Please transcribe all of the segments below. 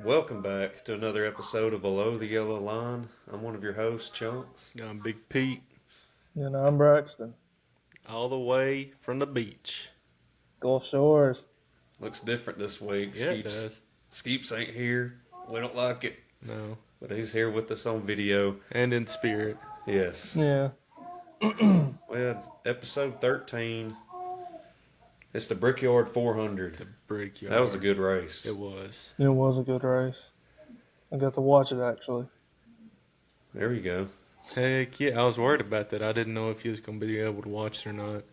Welcome back to another episode of Below the Yellow Line. I'm one of your hosts, Chunks. I'm Big Pete, And I'm Braxton. all the way from the beach. Gulf Shores. Looks different this week. Yeah, it does. Skeeps ain't here. We don't like it, No. but he's here with us on video. And in spirit. Yes. Yeah. We had episode 13. It's the Brickyard 400. The Brickyard. That was a good race. It was. It was a good race. I got to watch it actually. There you go. Heck yeah, I was worried about that. I didn't know if you was going to be able to watch it or not.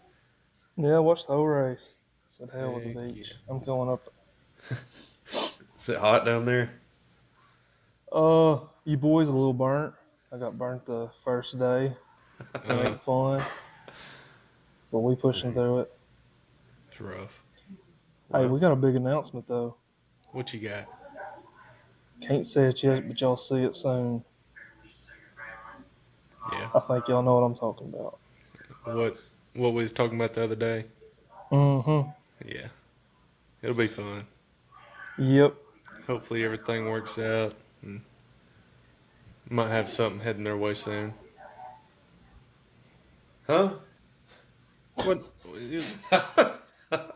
Yeah, I watched the whole race. I said, hell with the Heck beach. yeah. I'm going up. Is it hot down there? You boys a little burnt. I got burnt the first day. It ain't fun. But we pushing through it. It's rough. Hey, we got a big announcement though. What you got? Can't say it yet, but y'all see it soon. Yeah. I think y'all know what I'm talking about. What we was talking about the other day? Mm-hmm. Yeah. It'll be fun. Yep. Hopefully everything works out. And might have something heading their way soon. Huh? What?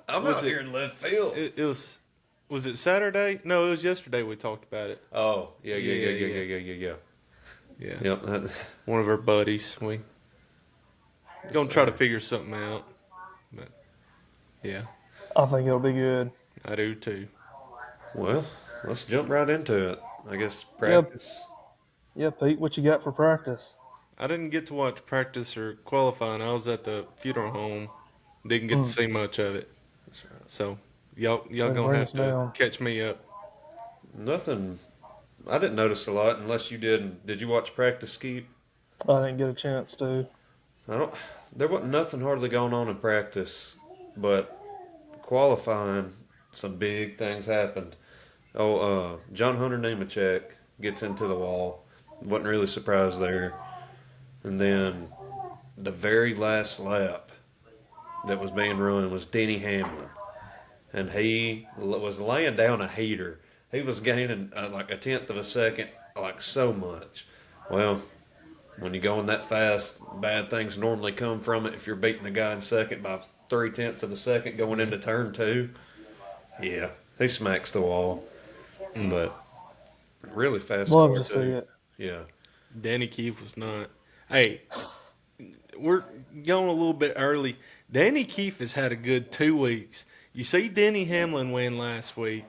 I'm Was out it- here in left field. It was it Saturday? No, it was yesterday we talked about it. Oh, yeah. Yeah. Yep. One of our buddies. We gonna try to figure something out. But yeah, I think it'll be good. I do too. Well, let's jump right into it. I guess practice. Yeah, Pete, what you got for practice? I didn't get to watch practice or qualifying. I was at the funeral home. Didn't get to see much of it. That's right. So y'all Bring gonna have us to down. catch me up. Nothing. I didn't notice a lot unless you did. Did you watch practice, Skeet? I didn't get a chance to. I don't. There wasn't nothing hardly going on in practice, but qualifying, some big things happened. John Hunter Nemechek gets into the wall. Wasn't really surprised there. And then the very last lap that was being run was Denny Hamlin, and he was laying down a heater. He was gaining like a tenth of a second, like so much. Well, when you're going that fast, bad things normally come from it. If you're beating the guy in second by 0.3 of a second going into turn two, yeah, he smacks the wall. But really fast Love car to see too. it. Yeah, Danny Keefe was not. Hey, we're going a little bit early. Danny Keefe has had a good 2 weeks. You see Denny Hamlin win last week,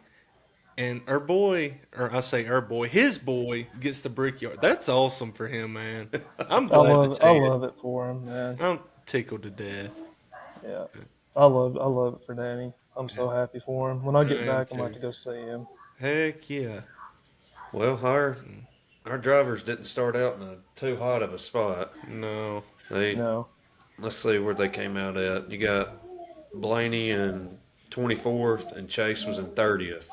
and our boy, or I say our boy, his boy gets the Brickyard. That's awesome for him, man. I'm I glad love to it. see I it. love it for him, man. I'm tickled to death. Yeah, I love it for Danny. I'm so happy for him. When I get I am back, I'm too. about to go see him. Heck yeah. well, our drivers didn't start out in a too hot of a spot. No. They No, Let's see where they came out at. You got Blaney in 24th and Chase was in 30th.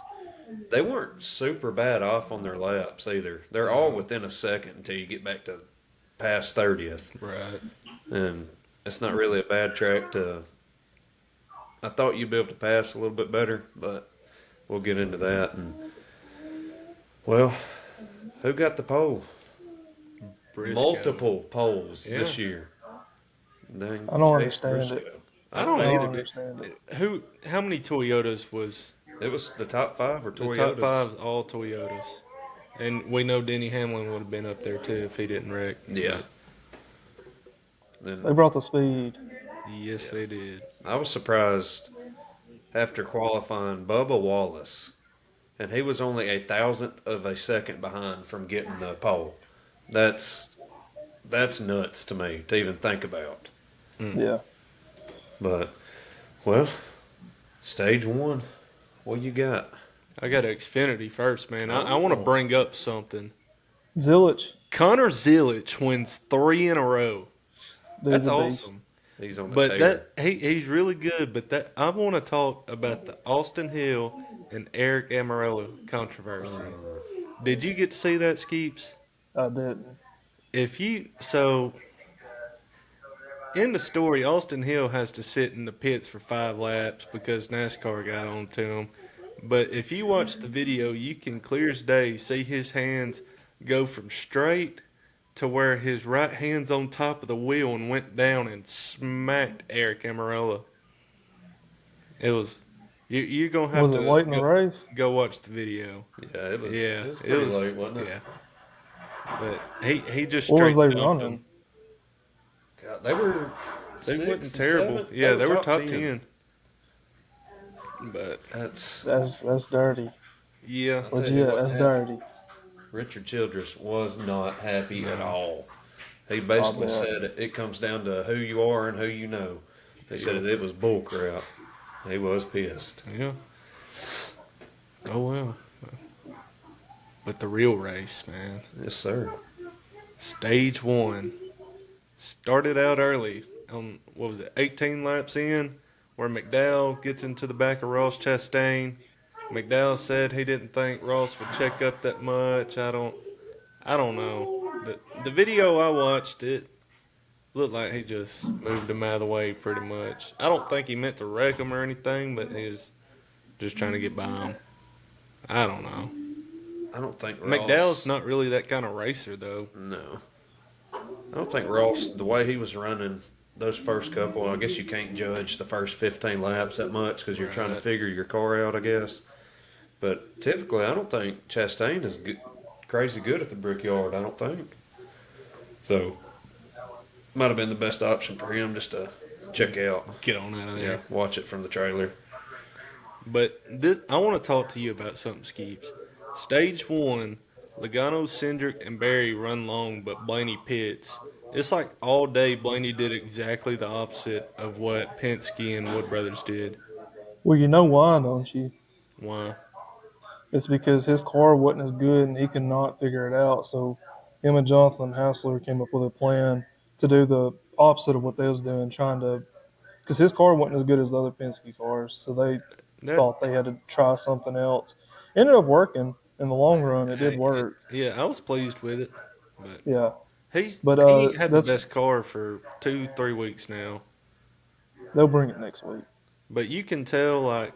They weren't super bad off on their laps either. They're all within a second until you get back to past 30th. Right. And it's not really a bad track to. I thought you'd be able to pass a little bit better, but we'll get into that. And well, who got the pole? Briscoe. Multiple poles Yeah. this year. Dang, I don't Chase understand it. Briscoe. I don't I either. don't understand it. How many Toyotas was It was the top five or the Toyotas? top five's all Toyotas? And we know Denny Hamlin would have been up there too if he didn't wreck. Yeah. They And brought the speed. Yes, they did. I was surprised after qualifying Bubba Wallace, and he was only a thousandth of a second behind from getting the pole. That's nuts to me to even think about. Yeah. But well, stage one, what you got? I got Xfinity first, man. I want to bring up something. Zilich. Connor Zilich wins 3 in a row. Dude's That's a beast. awesome. He's on the But tear. he's really good. But that I want to talk about the Austin Hill and Eric Amarillo controversy. Did you get to see that, Skeeps? I didn't. In the story, Austin Hill has to sit in the pits for 5 laps because NASCAR got on to him. But if you watch the video, you can clear as day see his hands go from straight to where his right hand's on top of the wheel and went down and smacked Eric Amarella. It was you're gonna have Was it to late in the race? go watch the video. Yeah, it was. Yeah, It was it pretty was. late, wasn't it? Yeah, but he just What was straight they dumped him. running? God, they were They 6 wasn't and terrible. 7. Yeah, they were top 10. 10. But That's. That's dirty. yeah, I'll tell you Legit, what that's happened. dirty. Richard Childress was not happy at No. all. He I'll basically bet. said it comes down to who you are and who you know. He said it was bull crap. He was pissed. yeah. Oh well. But the real race, man. Yes, sir. Stage 1 started out early. On what was it, 18 laps in, where McDowell gets into the back of Ross Chastain. McDowell said he didn't think Ross would check up that much. I don't know. The video I watched, it looked like he just moved him out of the way pretty much. I don't think he meant to wreck him or anything, but he was just trying to get by him. I don't know. I don't think Ross. McDowell's not really that kind of racer, though. No. I don't think Ross, the way he was running those first couple, I guess you can't judge the first 15 laps that much because you're trying to Right. figure your car out, I guess. But typically, I don't think Chastain is crazy good at the Brickyard, I don't think. So, might have been the best option for him just to check out. Get on out of there. Yeah, watch it from the trailer. But this, I want to talk to you about something, Skeeps. Stage 1, Logano, Cindric, and Barry run long, but Blaney pits. It's like all day Blaney did exactly the opposite of what Penske and Wood Brothers did. Well, you know why, don't you? Why? It's because his car wasn't as good and he could not figure it out. So him and Jonathan Hassler came up with a plan to do the opposite of what they was doing, trying to because his car wasn't as good as the other Penske cars. So they That's thought they had to try something else. Ended up working in the long run. It did work. Yeah, I was pleased with it. But Yeah. he But had the that's best car for 2-3 weeks now. they'll bring it next week. But you can tell, like,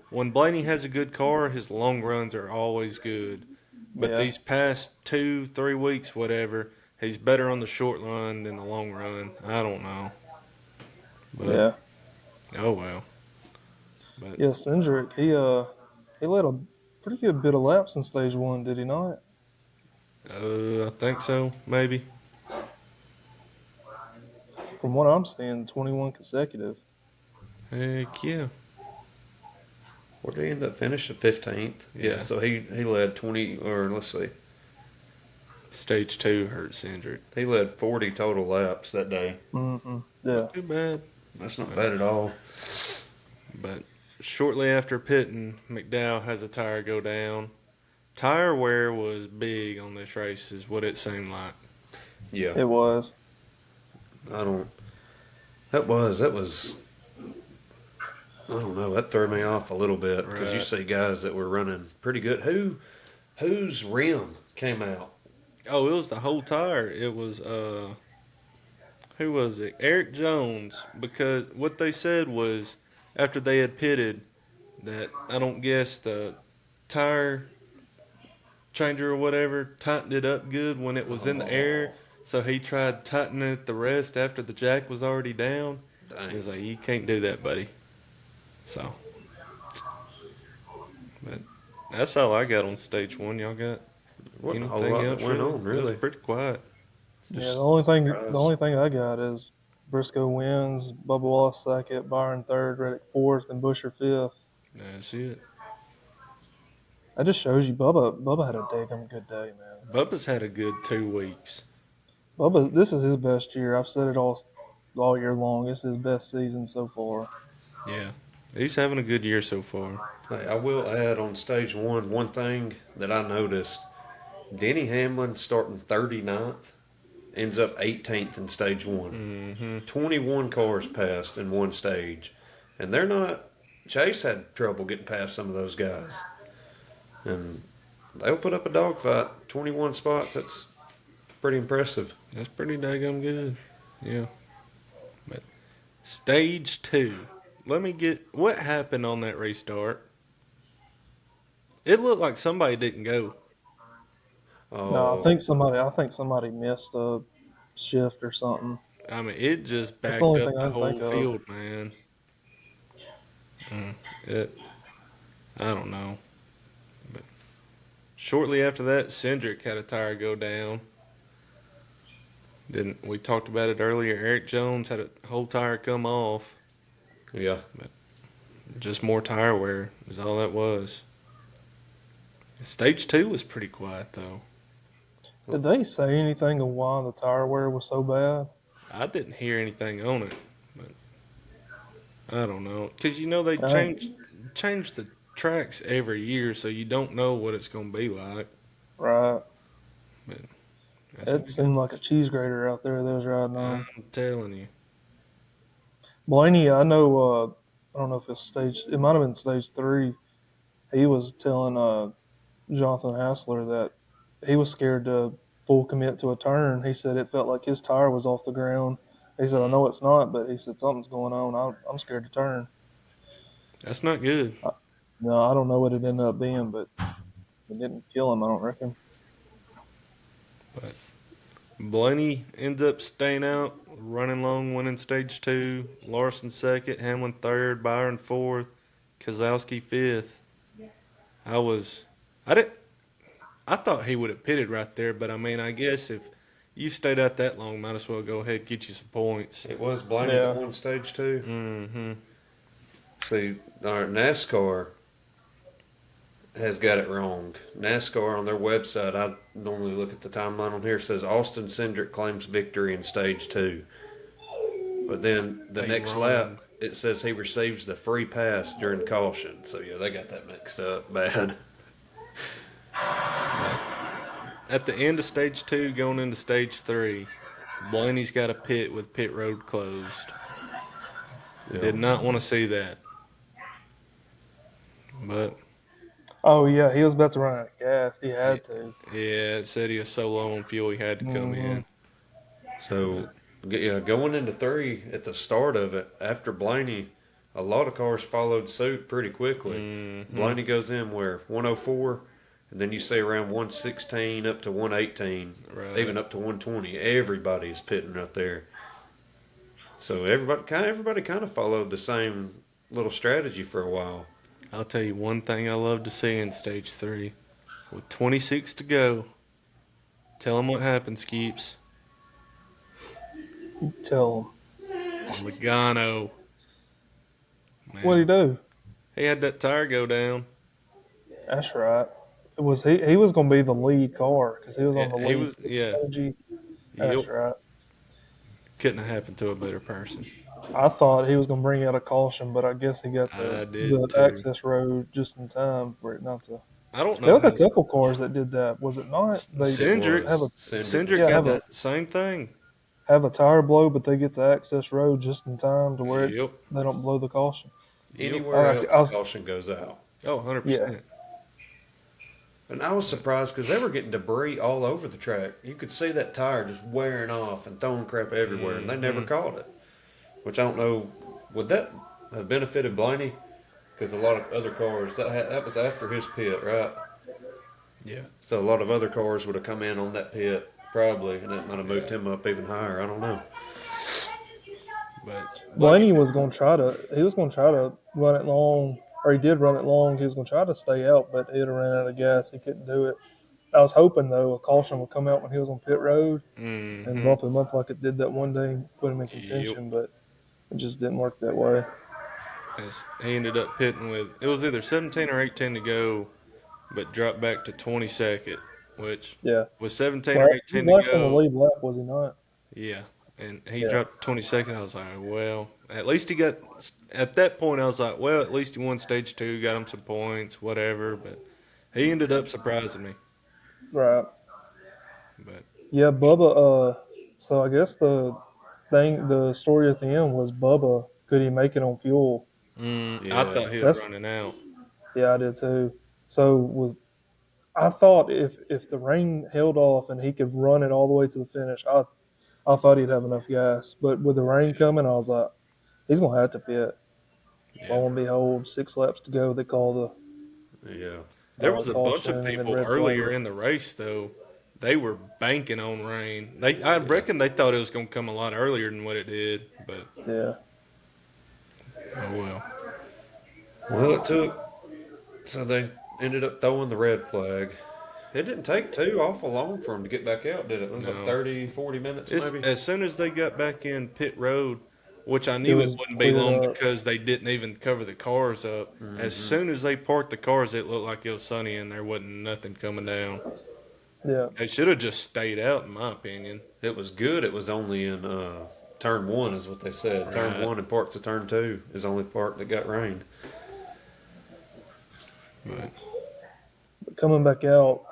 when Blaney has a good car, his long runs are always good. But Yeah. these past 2-3 weeks, whatever, he's better on the short run than the long run. I don't know. But, Yeah. oh well. But Yeah, Cindric, he led a pretty good bit of laps in stage 1, did he not? I think so, maybe. From what I'm seeing, 21 consecutive. Heck yeah. Where did he end up finishing? 15th. Yeah. So he led 20, or let's see, Stage 2 hurt Cindric. he led 40 total laps that day. Mm-hmm. Yeah. Too bad. That's not bad at all. But shortly after pitting, McDowell has a tire go down. Tire wear was big on this race, is what it seemed like. Yeah. It was. I don't. That was. I don't know. That threw me off a little bit because you Right. see guys that were running pretty good. Whose rim came out? Oh, it was the whole tire. It was who was it? Eric Jones. Because what they said was after they had pitted that I don't guess the tire changer or whatever tightened it up good when it was in the air. So he tried tightening it the rest after the jack was already down. Dang. He's like, you can't do that, buddy. So, but that's all I got on stage 1. Y'all got Wasn't a whole anything lot else? that went on, It really. was pretty quiet. Yeah, Just the only surprised. thing I got is Briscoe wins, Bubba Wallace second, Byron third, Reddick fourth, and Busher fifth. That's it. That just shows you Bubba had a daggum good day, man. Bubba's had a good 2 weeks. Bubba, this is his best year. I've said it all year long. It's his best season so far. Yeah, he's having a good year so far. Hey, I will add on stage 1 one thing that I noticed. Denny Hamlin starting 39th ends up 18th in stage 1. Mm-hmm. 21 cars passed in one stage, and they're not. Chase had trouble getting past some of those guys, and they'll put up a dogfight. 21 spots. That's pretty impressive. That's pretty daggum good. Yeah. But stage 2. Let me get what happened on that restart. It looked like somebody didn't go. No, Oh, I think somebody missed a shift or something. I mean, it just That's the backed only up thing I the can whole think of. field, man. It, I don't know. But shortly after that, Cindric had a tire go down. Then we talked about it earlier. Eric Jones had a whole tire come off. yeah. Just more tire wear is all that was. Stage 2 was pretty quiet though. Did they say anything of why the tire wear was so bad? I didn't hear anything on it, but I don't know because they I, change the tracks every year, so you don't know what it's gonna be like. right. But that's what It we got. seemed like a cheese grater out there they was riding on. I'm telling you. Blaney, I know. I don't know if it's stage. It might have been stage 3. He was telling Jonathan Hassler that he was scared to full commit to a turn. He said it felt like his tire was off the ground. He said, "I know it's not, but he said something's going on. I'm scared to turn." That's not good. I, no, I don't know what it ended up being, but it didn't kill him. I don't reckon. But Blaney ends up staying out, running long, winning stage 2. Larson second, Hamlin third, Byron fourth, Kozlowski fifth. I was, I didn't, I thought he would have pitted right there, but I mean, I guess if you stayed out that long, might as well go ahead and get you some points. It was Blaney that Yeah, won stage 2. Mm-hmm. See, our NASCAR has got it wrong. NASCAR on their website, I normally look at the timeline on here, says Austin Cindric claims victory in stage 2. But then the They next lap, wrong. it says he receives the free pass during caution. So yeah, they got that mixed up bad. But at the end of stage 2, going into stage 3, Blaney's got a pit with pit road closed. Yeah. Did not want to see that. But Oh yeah, he was about to run out of gas. He yeah, had to. it said he was so low on fuel he had to come Hmm. in. So But yeah, going into 3 at the start of it, after Blaney, a lot of cars followed suit pretty quickly. mm-hmm, Blaney goes in where 104, and then you say around 116 up to 118, right. even up to 120. Everybody's pitting right there. So everybody kind of followed the same little strategy for a while. I'll tell you one thing I love to see in stage 3. With 26 to go, tell him what happened, Skeeps. Tell him. Logano, What'd man, he do? he had that tire go down. That's right. It was he. He was going to be the lead car because he was on the He lead was, yeah, strategy. yep. That's right. Couldn't have happened to a better person. I thought he was going to bring out a caution, but I guess he got I the did too. access road just in time for it not to. I don't There know was a how couple cars that did that. Was it not? They It Cindric, have a was Cindric was Cindric yeah got have a that same thing. have a tire blow, but they get the access road just in time to where Yep, they don't blow the caution. yep. anywhere I else was caution goes out. Oh, yeah 100%. And I was surprised because they were getting debris all over the track. You could see that tire just wearing off and throwing crap everywhere, and they never Mm-hmm. caught it. Which I don't know. Would that have benefited Blaney? Because a lot of other cars that was after his pit, right? Yeah, So a lot of other cars would have come in on that pit probably, and it might have moved yeah. him up even higher. I don't know. But like, Blaney was going to try to he was going to try to run it long, or he did run it long. He was going to try to stay out, but he'd have ran out of gas. He couldn't do it. I was hoping though a caution would come out when he was on pit road and mm-hmm. bump him up like it did that one day, put him in Yep. contention, but it just didn't work that way. As he ended up pitting with, it was either 17 or 18 to go, but dropped back to 22nd, which Yeah, was 17 or well, he 18 was to last on the go. lead lap, was he not? Yeah, and he Yeah, dropped 22nd. I was like, well, at least he got. At that point, I was like, well, at least he won stage 2, got him some points, whatever. But he ended up surprising me. right. But Yeah, Bubba. So I guess the story at the end was Bubba. Could he make it on fuel? I Yeah. thought he was That's running out. yeah, I did too. So was I thought if the rain held off and he could run it all the way to the finish, I thought he'd have enough gas. But with the rain Yeah, coming, I was like, he's gonna have to pit. yeah. Lo and behold, 6 laps to go. They call Yeah. There was a bunch caution of and then people red earlier flag. in the race though. They were banking on rain. I reckon they thought it was going to come a lot earlier than what it did. But Yeah. oh well. Well, it took. So they ended up throwing the red flag. It didn't take too awful long for them to get back out, did it? It was like No. 30, 40 minutes It's maybe. as soon as they got back in pit road, which I It knew it was wouldn't be cleared long up. because they didn't even cover the cars up. As soon as they parked the cars, it looked like it was sunny and there wasn't nothing coming down. Yeah. They should have just stayed out, in my opinion. It was good. It was only in turn one, is what they said. Turn Right. one and parts of turn two is the only part that got rained. But Coming back out,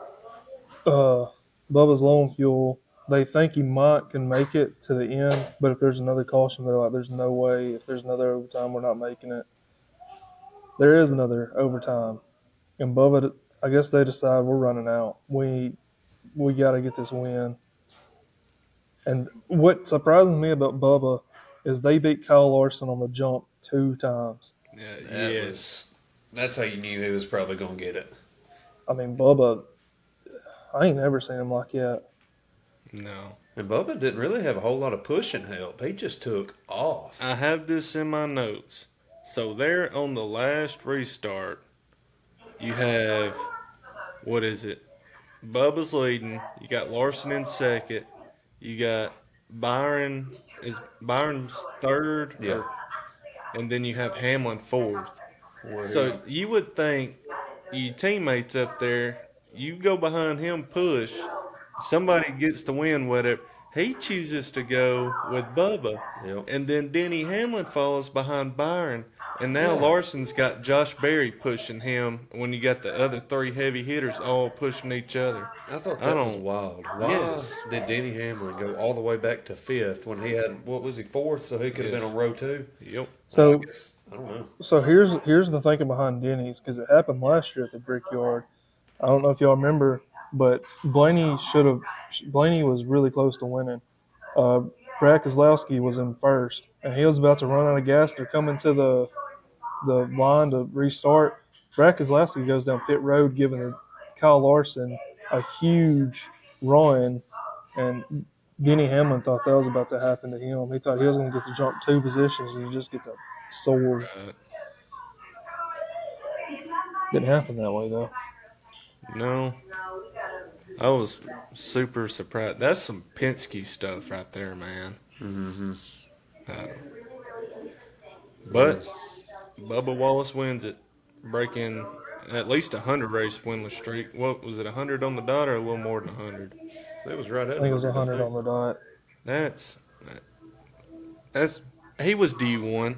Bubba's low on fuel. They think he might can make it to the end, but if there's another caution, they're like, "There's no way. If there's another overtime, we're not making it." There is another overtime, and Bubba, I guess they decide we're running out. We got to get this win. And what surprises me about Bubba is they beat Kyle Larson on the jump 2 times. That yes, was. That's how you knew he was probably going to get it. I mean, Bubba, I ain't never seen him like that. no. And Bubba didn't really have a whole lot of pushing help. He just took off. I have this in my notes. So there on the last restart, you have what is it? Bubba's leading. You got Larson in second. You got Byron is Byron's third, Yeah. or and then you have Hamlin fourth. Where So he, you would think your teammates up there, you go behind him, push. Somebody gets the win with it. He chooses to go with Bubba. yep. And then Denny Hamlin follows behind Byron. And now Yeah. Larson's got Josh Berry pushing him when you got the other three heavy hitters all pushing each other. I thought I that was don't. wild. Why Yes. did Denny Hamlin go all the way back to fifth when he had, what was he, fourth? So he could have Yes. been on row two? Yep. I So guess, I don't know. so here's the thinking behind Denny's because it happened last year at the Brickyard. I don't know if y'all remember, but Blaney was really close to winning. Uh, Brad Keselowski was in first, and he was about to run out of gas. They're coming to the line to restart. Brad Keselowski goes down pit road, giving Kyle Larson a huge run, and Denny Hamlin thought that was about to happen to him. He thought he was going to get to jump 2 positions, and he just gets a sword. Right. Didn't happen that way though. No. I was super surprised. That's some Penske stuff right there, man. Mm-hmm. Uh, Yeah. but Bubba Wallace wins it, breaking at least 100 race winless streak. What was it, 100 on the dot or a little more than 100? It was right I at think it was 100, I 100 think. on the dot. That's that's he was D1.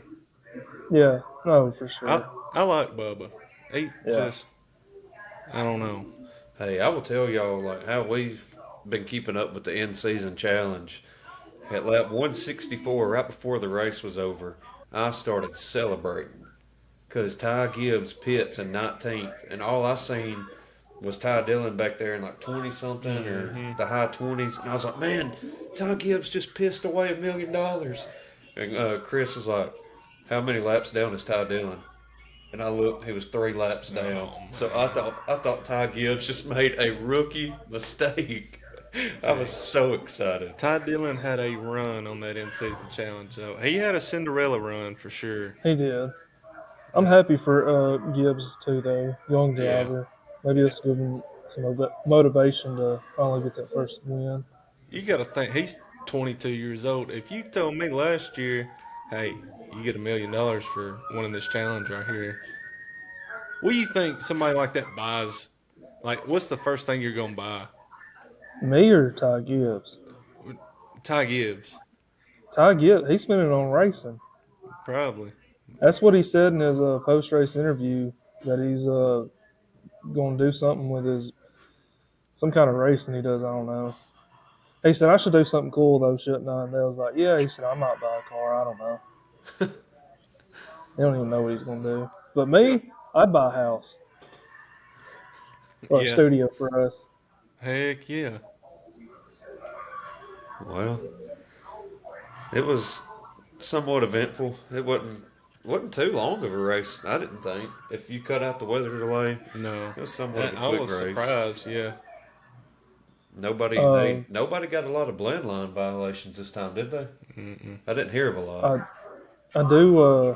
Yeah, no, for I sure. I like Bubba. He Yeah, just I don't know. Hey, I will tell y'all like how we've been keeping up with the end season challenge. At lap 164, right before the race was over, I started celebrating because Ty Gibbs pits in 19th, and all I seen was Ty Dillon back there in like 20 something or Hmm. the high 20s, and I was like, man, Ty Gibbs just pissed away $1 million. And Chris was like, how many laps down is Ty Dillon? And I looked, he was 3 laps down. Oh So man. I thought Ty Gibbs just made a rookie mistake. I was Hey, so excited. Ty Dillon had a run on that in season challenge though. He had a Cinderella run for sure. he did. I'm happy for Gibbs too, though. Young Yeah. driver. Maybe this will give him some motivation to finally get that first win. You got to think he's 22 years old. If you told me last year, hey, you get $1 million for winning this challenge right here, what do you think somebody like that buys? Like, what's the first thing you're gonna buy? Me or Ty Gibbs? Ty Gibbs, Ty Gibbs, he's spending it on racing. probably. That's what he said in his post race interview that he's going to do something with his some kind of racing he does. I don't know. He said I should do something cool though, shouldn't I? And they was like, yeah. He said I might buy a car. I don't know. He don't even know what he's going to do. But me, I'd buy a house or a Yeah. studio for us. Heck yeah. Well, it was somewhat eventful. It wasn't wasn't too long of a race. I didn't think. If you cut out the weather delay, No, it was somewhat of a I quick was race. surprised. Yeah, Nobody got a lot of blend line violations this time, did they? Mm-mm. I didn't hear of a lot. I do.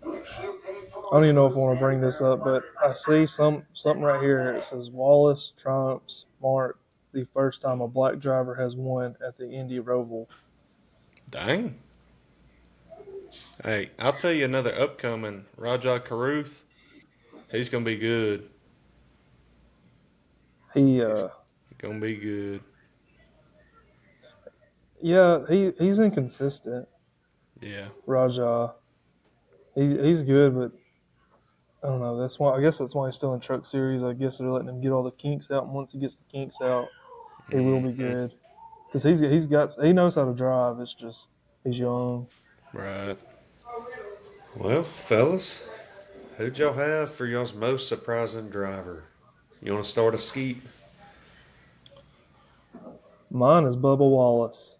I don't even know if I want to bring this up, but I see something right here. It says Wallace triumphs mark the first time a black driver has won at the Indy Roval. Dang. Hey, I'll tell you another upcoming Rajah Caruth. He's gonna be good. He He's gonna be good. yeah, he's inconsistent. Yeah. Rajah, he's good, but I don't know. That's why I guess that's why he's still in Truck Series. I guess they're letting him get all the kinks out. And once he gets the kinks out, he will be Mm-hmm. good because he knows how to drive. It's just he's young. Right. Well, fellas, who'd y'all have for y'all's most surprising driver? You want to start a skeet? Mine is Bubba Wallace.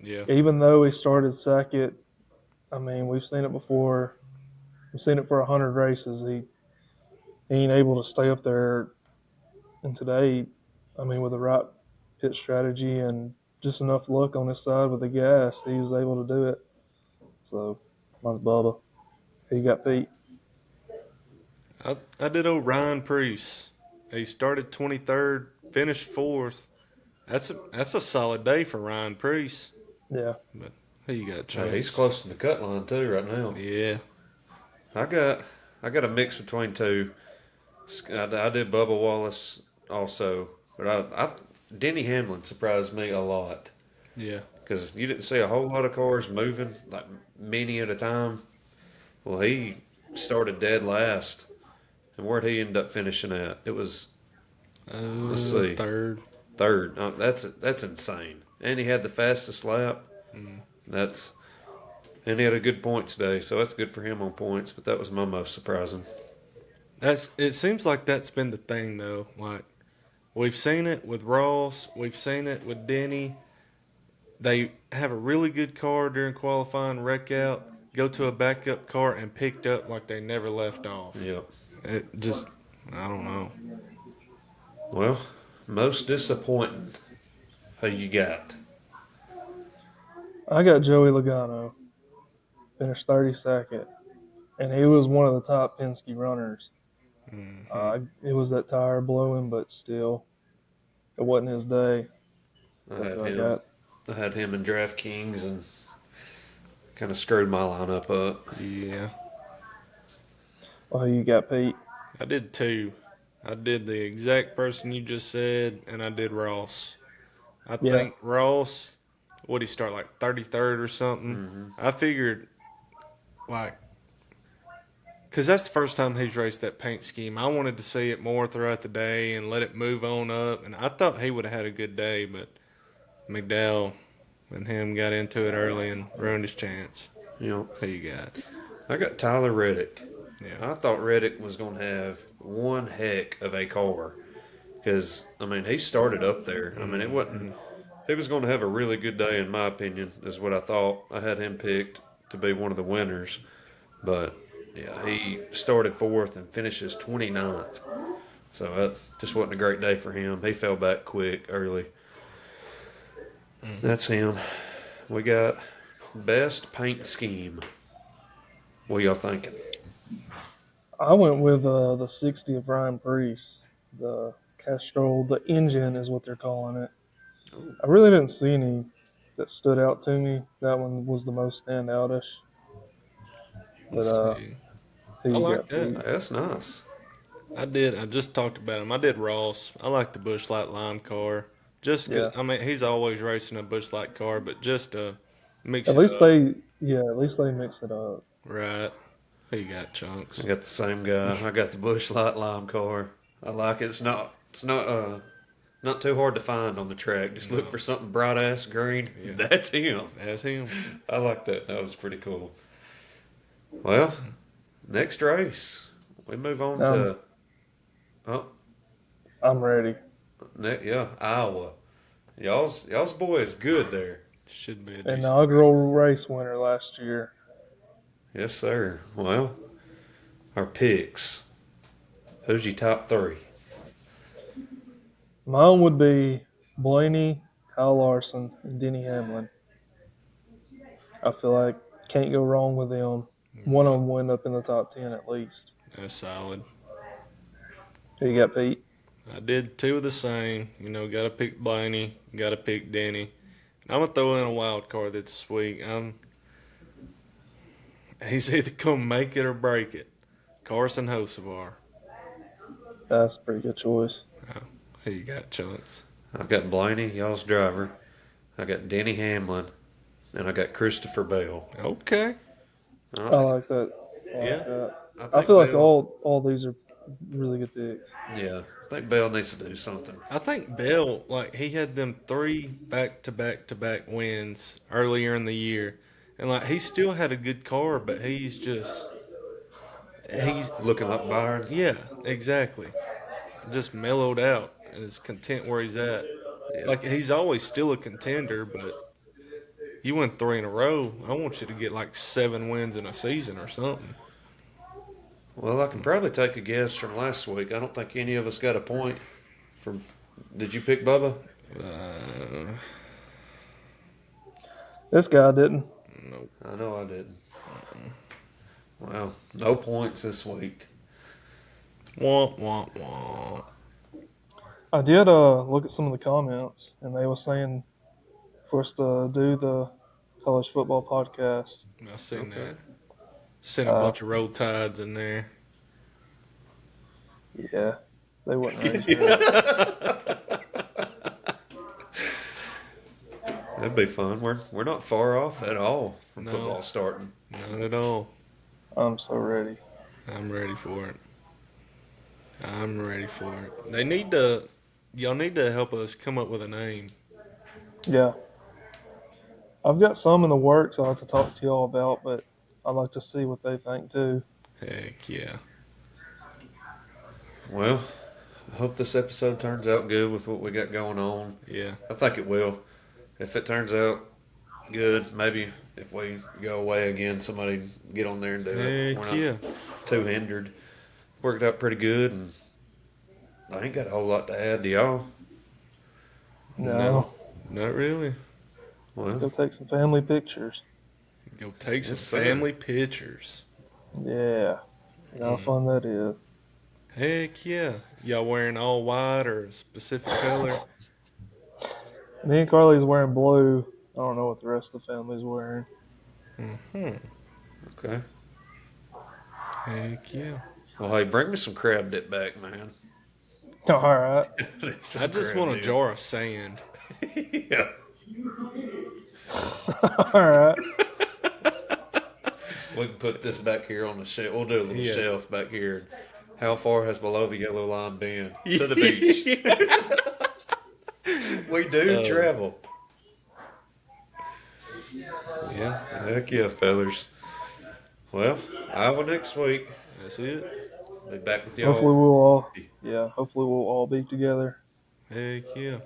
Yeah. Even though he started second, I mean we've seen it before. We've seen it for 100 races. He ain't able to stay up there. And today, I mean, with the right pit strategy and just enough luck on his side with the gas, he was able to do it. So, mine's Bubba. He got Pete. I did old Ryan Priest. He started 23rd, finished 4th. That's a solid day for Ryan Priest. Yeah. But who you got, Hey, he's Chunks? close to the cut line too right now. Yeah. I got I got a mix between two. I did Bubba Wallace also, but Denny Hamlin surprised me a lot Yeah. because you didn't see a whole lot of cars moving like many at a time. Well, he started dead last, and where'd he end up finishing at? It was let's see, Third. third. That's insane. And he had the fastest lap. Mm. That's and he had a good points day, so that's good for him on points. But that was my most surprising. It seems like that's been the thing though. Like we've seen it with Ross, we've seen it with Denny. They have a really good car during qualifying, wreck out, go to a backup car and picked up like they never left off. Yep. It just I don't know. Well, most disappointing. Who you got? I got Joey Logano. Finished 32nd. And he was one of the top Penske runners. Hmm. It was that tire blowing, but still, it wasn't his day. I That's had what I him. got. I had him in DraftKings and kind of screwed my lineup up. Yeah. Well, you got Pete. I did two. I did the exact person you just said, and I did Ross. I Yeah. think Ross, what he start like 33rd or something? Mm-hmm. I figured, like, because that's the first time he's raced that paint scheme. I wanted to see it more throughout the day and let it move on up, and I thought he would have had a good day, but McDowell and him got into it early and ruined his chance. You know, Who you got? I got Tyler Reddick. Yeah. I thought Reddick was going to have one heck of a car because I mean he started up there. I mean it wasn't. He was going to have a really good day in my opinion, is what I thought. I had him picked to be one of the winners, but yeah, he started fourth and finishes 29th. So that just wasn't a great day for him. He fell back quick early. That's him. We got best paint scheme. What y'all thinking? I went with the 60 of Ryan Priest. The Castrol, the engine is what they're calling it. Oh, I really didn't see any that stood out to me. That one was the most standoutish. But Let's see. who I you like got, that. Pete? that's nice. I did. I just talked about him. I did Ross. I like the Busch Light Lime car. Just 'cause, Yeah. I mean, he's always racing a Busch Light car, but just to mix At it least up. they mix it up. Right. Who you got, Chunks? I got the same guy. I got the Bush Light Lime car. I like it. It's not too hard to find on the track. Just look No. for something bright ass green. Yeah. That's him. That's him. I like that. That was pretty cool. Well, next race we move on to I'm ready. Iowa. Y'all's boy is good there. Should be a decent. Inaugural race winner last year. Yes, sir. Well, our picks. Who's your top three? Mine would be Blaney, Kyle Larson, and Denny Hamlin. I feel like can't go wrong with them. One of them will end up in the top 10 at least. That's solid. Who you got, Pete? I did two of the same. You know, got to pick Blaney, got to pick Denny. I'm gonna throw in a wild card this week. He's either gonna make it or break it. Carson Hocevar. That's a pretty good choice. Who you got, Chunks? I've got Blaney, y'all's driver. I got Denny Hamlin, and I got Christopher Bell. Okay. I like that. Yeah. That. think I feel like Bell- all these are really good picks. Yeah, I think Bell needs to do something. I think Bell, like, he had them 3 back-to-back-to-back wins earlier in the year. And, like, he still had a good car, but he's Looking like Byron. yeah, exactly. Just mellowed out and is content where he's at. Yeah. Like, he's always still a contender, but you win 3 in a row. I want you to get, like, 7 wins in a season or something. Well, I can probably take a guess from last week. I don't think any of us got a point. Did you pick Bubba? This guy didn't. Nope. I know I didn't. Well, no points this week. Womp, womp, womp. I did look at some of the comments, and they were saying for us to do the college football podcast. I seen Okay. that. Seen a bunch of roll tides in there. Yeah, they wouldn't raise it. That'd be fun. We're not far off at all from No. football starting. Not at all. I'm so ready. I'm ready for it. I'm ready for it. Y'all need to help us come up with a name. Yeah. I've got some in the works I'll have to talk to y'all about, but I'd like to see what they think too. Heck yeah. Well, I hope this episode turns out good with what we got going on. Yeah. I think it will. If it turns out good, maybe if we go away again, somebody get on there and do it. Heck We're yeah. not too hindered. Worked out pretty good, and I ain't got a whole lot to add to y'all. No. Not really. Well, Go take some family pictures. Go take some Yes, sir. family pictures. Yeah. You know how fun that is. Heck yeah. Y'all wearing all white or a specific color? Me and Carly's wearing blue. I don't know what the rest of the family's wearing. okay. Heck yeah. Well, hey, bring me some crab dip back, man. All right. I just want a jar of sand. Yeah. All right. We can put this back here on the shelf. We'll do a little Yeah. shelf back here. How far has below the yellow line been? To the beach. We do travel. Yeah. Heck yeah, fellas. Well, Iowa next week. That's it. Be back with Hopefully y'all. hopefully we'll all be together. Heck yeah.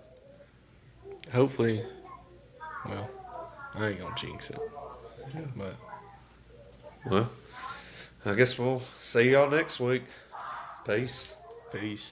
Hopefully. Well, I ain't gonna jinx it. But Well, I guess we'll see y'all next week. Peace. peace.